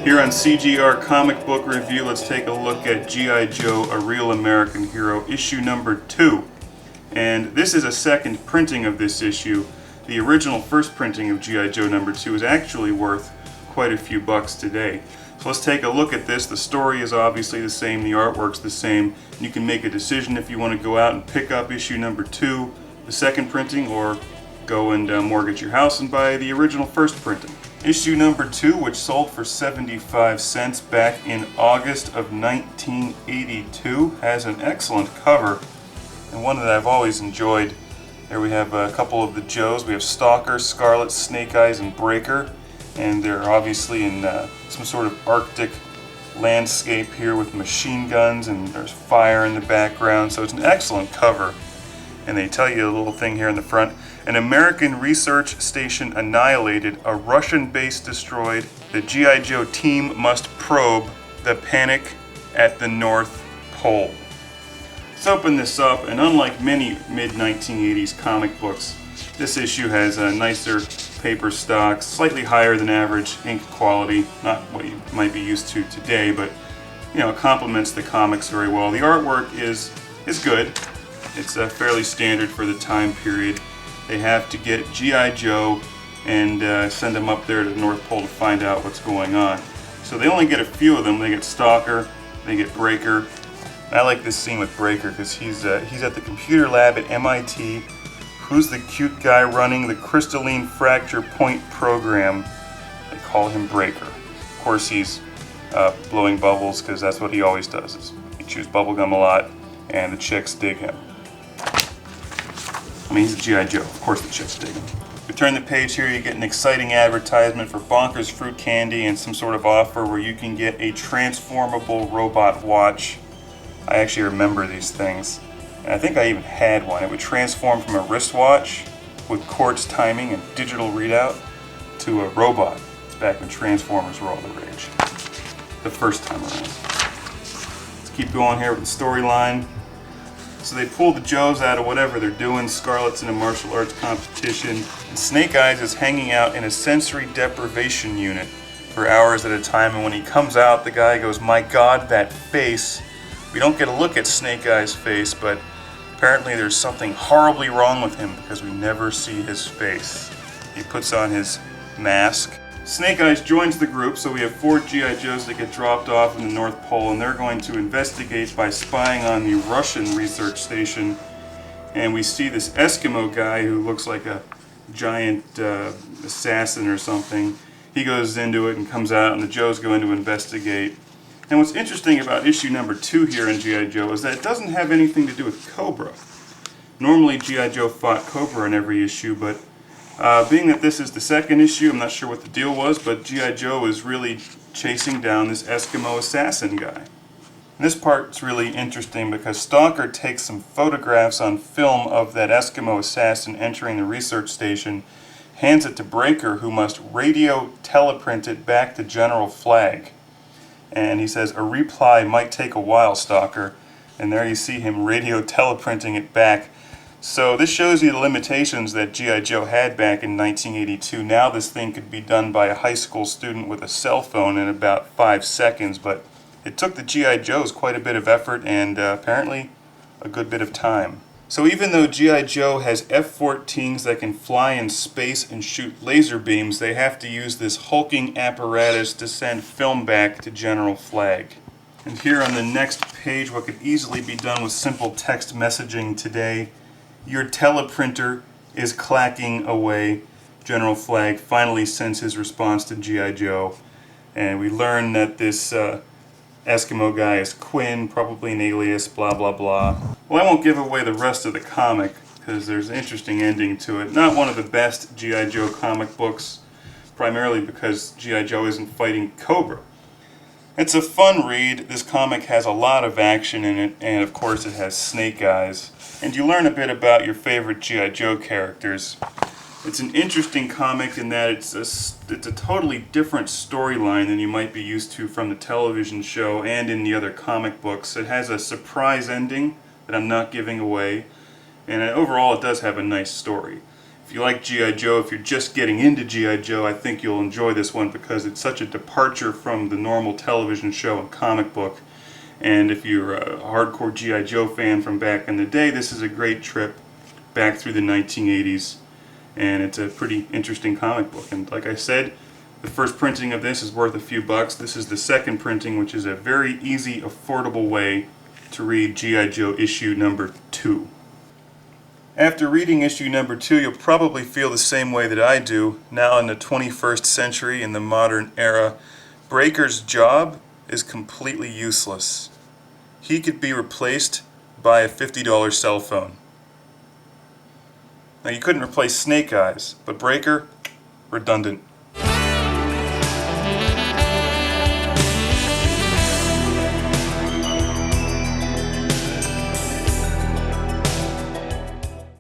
Here on CGR Comic Book Review, let's take a look at G.I. Joe, A Real American Hero, issue number 2. And this is a second printing of this issue. The original first printing of G.I. Joe number 2 is actually worth quite a few bucks today. So let's take a look at this. The story is obviously the same, the artwork's the same. You can make a decision if you want to go out and pick up issue number 2, the second printing, or go and mortgage your house and buy the original first printing. Issue number 2, which sold for 75 cents back in August of 1982, has an excellent cover and one that I've always enjoyed. There we have a couple of the Joes. We have Stalker, Scarlett, Snake Eyes, and Breaker, and they're obviously in some sort of Arctic landscape here with machine guns, and there's fire in the background, so it's an excellent cover. And they tell you a little thing here in the front. An American research station annihilated, a Russian base destroyed, the G.I. Joe team must probe the panic at the North Pole. Let's open this up, and unlike many mid-1980s comic books, this issue has a nicer paper stock, slightly higher than average ink quality, not what you might be used to today, but you know, it complements the comics very well. The artwork is good. It's fairly standard for the time period. They have to get G.I. Joe and send them up there to the North Pole to find out what's going on. So they only get a few of them. They get Stalker, they get Breaker. I like this scene with Breaker because he's at the computer lab at MIT. Who's the cute guy running the crystalline fracture point program? They call him Breaker. Of course he's blowing bubbles because that's what he always does. He chews bubblegum a lot and the chicks dig him. I mean, he's a G.I. Joe. Of course the chicks dig him. If you turn the page here, you get an exciting advertisement for Bonkers Fruit Candy and some sort of offer where you can get a transformable robot watch. I actually remember these things. And I think I even had one. It would transform from a wristwatch with quartz timing and digital readout to a robot. It's back when Transformers were all the rage. The first time around. Let's keep going here with the storyline. So they pull the Joes out of whatever they're doing. Scarlett's in a martial arts competition. And Snake Eyes is hanging out in a sensory deprivation unit for hours at a time. And when he comes out, the guy goes, "My God, that face." We don't get a look at Snake Eyes' face, but apparently there's something horribly wrong with him because we never see his face. He puts on his mask. Snake Eyes joins the group, so we have 4 G.I. Joes that get dropped off in the North Pole, and they're going to investigate by spying on the Russian research station. And we see this Eskimo guy who looks like a giant assassin or something. He goes into it and comes out, and the Joes go in to investigate. And what's interesting about issue number 2 here in G.I. Joe is that it doesn't have anything to do with Cobra. Normally G.I. Joe fought Cobra in every issue, but being that this is the second issue, I'm not sure what the deal was, but G.I. Joe is really chasing down this Eskimo assassin guy. And this part's really interesting because Stalker takes some photographs on film of that Eskimo assassin entering the research station, hands it to Breaker, who must radio teleprint it back to General Flagg. And he says, "A reply might take a while, Stalker." And there you see him radio teleprinting it back. So this shows you the limitations that G.I. Joe had back in 1982. Now this thing could be done by a high school student with a cell phone in about 5 seconds, but it took the G.I. Joes quite a bit of effort and apparently a good bit of time. So even though G.I. Joe has F-14s that can fly in space and shoot laser beams, they have to use this hulking apparatus to send film back to General Flagg. And here on the next page, what could easily be done with simple text messaging today: "Your teleprinter is clacking away." General Flagg finally sends his response to G.I. Joe. And we learn that this Eskimo guy is Quinn, probably an alias, blah blah blah. Well, I won't give away the rest of the comic because there's an interesting ending to it. Not one of the best G.I. Joe comic books, primarily because G.I. Joe isn't fighting Cobra. It's a fun read. This comic has a lot of action in it, and of course it has Snake Eyes. And you learn a bit about your favorite G.I. Joe characters. It's an interesting comic in that it's a totally different storyline than you might be used to from the television show and in the other comic books. It has a surprise ending that I'm not giving away, and overall it does have a nice story. If you like G.I. Joe, if you're just getting into G.I. Joe, I think you'll enjoy this one because it's such a departure from the normal television show and comic book. And if you're a hardcore G.I. Joe fan from back in the day, this is a great trip back through the 1980s. And it's a pretty interesting comic book. And like I said, the first printing of this is worth a few bucks. This is the second printing, which is a very easy, affordable way to read G.I. Joe issue number 2. After reading issue number 2, you'll probably feel the same way that I do, now in the 21st century, in the modern era. Breaker's job is completely useless. He could be replaced by a $50 cell phone. Now, you couldn't replace Snake Eyes, but Breaker, redundant.